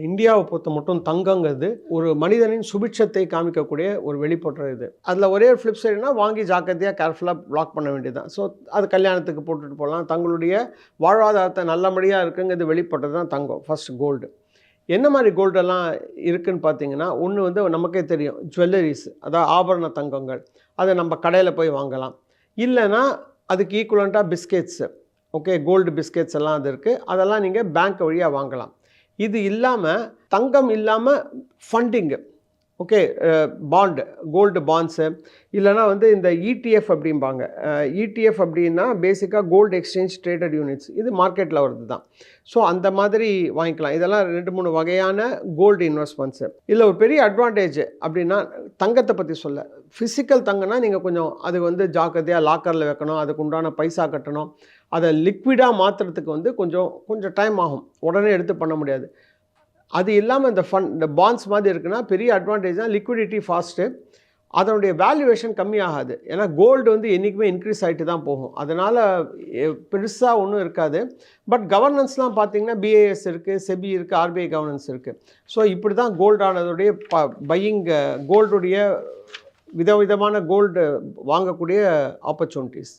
இந்தியாவை பொறுத்த மட்டும் தங்கங்கிறது ஒரு மனிதனின் சுபிட்சத்தை காமிக்கக்கூடிய ஒரு வெளிப்படுற இது. அதில் ஒரே ஒரு ஃப்ளிப் சைடுனா வாங்கி ஜாக்கிரதையாக கேர்ஃபுல்லாக பிளாக் பண்ண வேண்டியதுதான். ஸோ அது கல்யாணத்துக்கு போட்டுட்டு போகலாம். தங்களுடைய வாழ்வாதாரத்தை நல்லபடியாக இருக்குங்கிறது வெளிப்பட்டது தான் தங்கம். First gold. என்ன மாதிரி கோல்டெல்லாம் இருக்குதுன்னு பார்த்தீங்கன்னா, ஒன்று வந்து நமக்கே தெரியும் ஜுவல்லரிஸ், அதாவது ஆபரண தங்கங்கள். அதை நம்ம கடையில் போய் வாங்கலாம். இல்லைன்னா அதுக்கு ஈக்குவலண்ட்டாக பிஸ்கெட்ஸு, ஓகே, கோல்டு பிஸ்கெட்ஸ் எல்லாம் அது இருக்குது. அதெல்லாம் நீங்கள் பேங்க் வழியாக வாங்கலாம். இது இல்லாமல் தங்கம் இல்லாமல் funding, okay, bond, gold bonds, இல்லைனா வந்து இந்த இடிஎஃப் அப்படிம்பாங்க. இடிஎஃப் அப்படின்னா பேசிக்காக கோல்டு எக்ஸ்சேஞ்ச் ட்ரேடட் யூனிட்ஸ். இது மார்க்கெட்டில் வருது தான். ஸோ அந்த மாதிரி வாங்கிக்கலாம். இதெல்லாம் 2-3 வகையான கோல்டு இன்வெஸ்ட்மெண்ட்ஸு. இதில் ஒரு பெரிய அட்வான்டேஜ் அப்படின்னா தங்கத்தை பற்றி சொல்ல, ஃபிசிக்கல் தங்கம்னா நீங்கள் கொஞ்சம் அது வந்து ஜாக்கிரதையாக லாக்கரில் வைக்கணும், அதுக்கு உண்டான பைசா கட்டணும், அதை லிக்விடாக மாற்றுறதுக்கு வந்து கொஞ்சம் டைம் ஆகும், உடனே எடுத்து பண்ண முடியாது. அது இல்லாமல் இந்த பாண்ட்ஸ் மாதிரி இருக்குன்னா பெரிய அட்வான்டேஜ் தான், லிக்விடிட்டி ஃபாஸ்ட்டு, அதனுடைய வேல்யூவேஷன் கம்மியாகாது. ஏன்னா கோல்டு வந்து என்றைக்குமே இன்க்ரீஸ் ஆகிட்டு தான் போகும். அதனால் பெருசாக ஒன்றும் இருக்காது. பட் கவர்னன்ஸ்லாம் பார்த்திங்கன்னா பிஏஎஸ் இருக்குது, செபி இருக்குது, ஆர்பிஐ கவர்னன்ஸ் இருக்குது. ஸோ இப்படி தான் கோல்டானதுடைய பையிங், கோல்டுடைய விதவிதமான கோல்டு வாங்கக்கூடிய ஆப்பர்ச்சுனிட்டிஸ்.